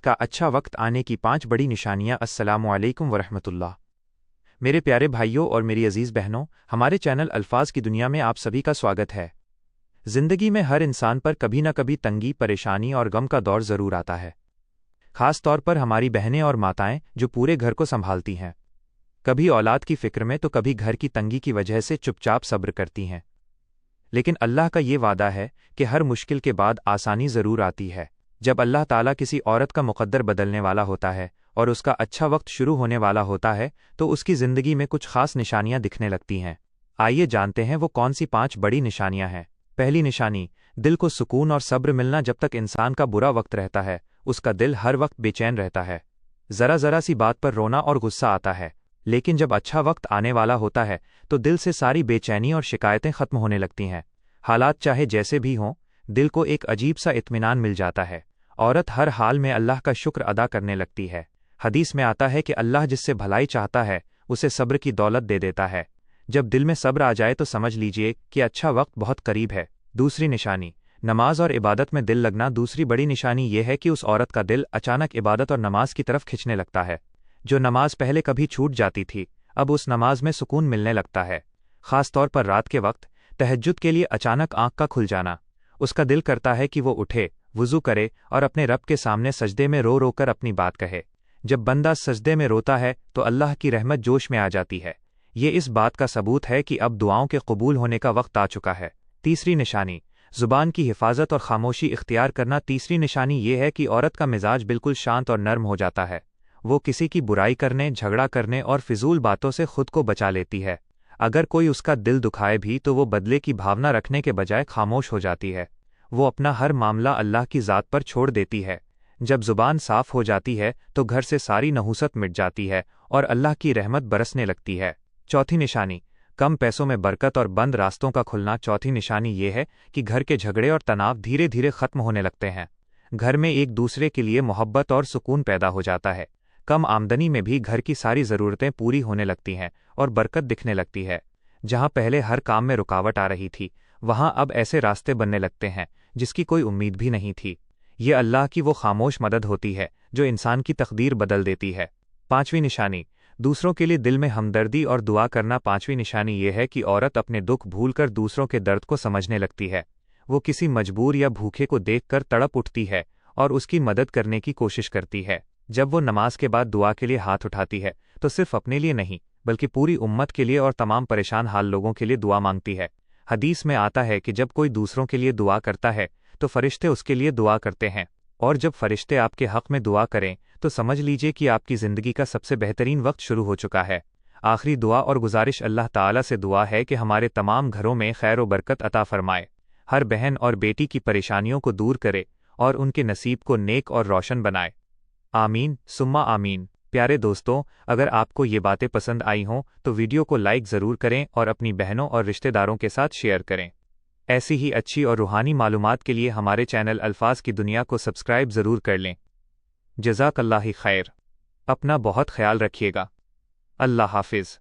का अच्छा वक्त आने की 5 बड़ी निशानियां। अस्सलामु अलैकुम वरहमतुल्लाह। मेरे प्यारे भाइयों और मेरी अजीज़ बहनों, हमारे चैनल अल्फाज की दुनिया में आप सभी का स्वागत है। ज़िंदगी में हर इंसान पर कभी न कभी तंगी, परेशानी और गम का दौर ज़रूर आता है। ख़ास तौर पर हमारी बहनें और माताएं जो पूरे घर को संभालती हैं, कभी औलाद की फ़िक्र में तो कभी घर की तंगी की वजह से चुपचाप सब्र करती हैं। लेकिन अल्लाह का ये वादा है कि हर मुश्किल के बाद आसानी ज़रूर आती है। जब अल्लाह ताला किसी औरत का मुक़द्दर बदलने वाला होता है और उसका अच्छा वक्त शुरू होने वाला होता है तो उसकी ज़िंदगी में कुछ ख़ास निशानियां दिखने लगती हैं। आइए जानते हैं वो कौन सी 5 बड़ी निशानियां हैं। पहली निशानी, दिल को सुकून और सब्र मिलना। जब तक इंसान का बुरा वक्त रहता है उसका दिल हर वक्त बेचैन रहता है। ज़रा सी बात पर रोना और गुस्सा आता है, लेकिन जब अच्छा वक्त आने वाला होता है तो दिल से सारी बेचैनी और शिकायतें ख़त्म होने लगती हैं। हालात चाहे जैसे भी हों, दिल को एक अजीब सा इत्मीनान मिल जाता है। औरत हर हाल में अल्लाह का शुक्र अदा करने लगती है। हदीस में आता है कि अल्लाह जिससे भलाई चाहता है उसे सब्र की दौलत दे देता है। जब दिल में सब्र आ जाए तो समझ लीजिए कि अच्छा वक्त बहुत करीब है। दूसरी निशानी, नमाज और इबादत में दिल लगना। दूसरी बड़ी निशानी यह है कि उस औरत का दिल अचानक इबादत और नमाज की तरफ खिंचने लगता है। जो नमाज पहले कभी छूट जाती थी, अब उस नमाज में सुकून मिलने लगता है। ख़ास तौर पर रात के वक्त तहज्जुद के लिए अचानक आंख का खुल जाना। उसका दिल करता है कि वो उठे, वुज़ू करे और अपने रब के सामने सजदे में रो रो कर अपनी बात कहे। जब बंदा सजदे में रोता है तो अल्लाह की रहमत जोश में आ जाती है। ये इस बात का सबूत है कि अब दुआओं के कबूल होने का वक्त आ चुका है। तीसरी निशानी, ज़ुबान की हिफाजत और खामोशी इख्तियार करना। तीसरी निशानी ये है कि औरत का मिजाज बिल्कुल शांत और नर्म हो जाता है। वो किसी की बुराई करने, झगड़ा करने और फिजूल बातों से खुद को बचा लेती है। अगर कोई उसका दिल दुखाए भी तो वो बदले की भावना रखने के बजाय खामोश हो जाती है। वो अपना हर मामला अल्लाह की ज़ात पर छोड़ देती है। जब ज़ुबान साफ़ हो जाती है तो घर से सारी नहुसत मिट जाती है और अल्लाह की रहमत बरसने लगती है। चौथी निशानी, कम पैसों में बरकत और बंद रास्तों का खुलना। चौथी निशानी ये है कि घर के झगड़े और तनाव धीरे धीरे ख़त्म होने लगते हैं। घर में एक दूसरे के लिए मोहब्बत और सुकून पैदा हो जाता है। कम आमदनी में भी घर की सारी ज़रूरतें पूरी होने लगती हैं और बरकत दिखने लगती है। जहाँ पहले हर काम में रुकावट आ रही थी, वहाँ अब ऐसे रास्ते बनने लगते हैं जिसकी कोई उम्मीद भी नहीं थी। ये अल्लाह की वो खामोश मदद होती है जो इंसान की तकदीर बदल देती है। पांचवी निशानी, दूसरों के लिए दिल में हमदर्दी और दुआ करना। पांचवी निशानी ये है कि औरत अपने दुख भूलकर दूसरों के दर्द को समझने लगती है। वो किसी मजबूर या भूखे को देखकर तड़प उठती है और उसकी मदद करने की कोशिश करती है। जब वो नमाज के बाद दुआ के लिए हाथ उठाती है तो सिर्फ अपने लिए नहीं बल्कि पूरी उम्मत के लिए और तमाम परेशान हाल लोगों के लिए दुआ मांगती है। हदीस में आता है कि जब कोई दूसरों के लिए दुआ करता है तो फरिश्ते उसके लिए दुआ करते हैं, और जब फरिश्ते आपके हक़ में दुआ करें तो समझ लीजिए कि आपकी ज़िंदगी का सबसे बेहतरीन वक्त शुरू हो चुका है। आखिरी दुआ और गुजारिश, अल्लाह ताला से दुआ है कि हमारे तमाम घरों में खैर व बरकत अता फरमाए, हर बहन और बेटी की परेशानियों को दूर करे और उनके नसीब को नेक और रोशन बनाए। आमीन सुम्मा आमीन। प्यारे दोस्तों, अगर आपको ये बातें पसंद आई हों तो वीडियो को लाइक ज़रूर करें और अपनी बहनों और रिश्तेदारों के साथ शेयर करें। ऐसी ही अच्छी और रूहानी मालूमात के लिए हमारे चैनल अल्फाज की दुनिया को सब्सक्राइब ज़रूर कर लें। जज़ाकल्लाह खैर। अपना बहुत ख्याल रखिएगा। अल्लाह हाफिज़।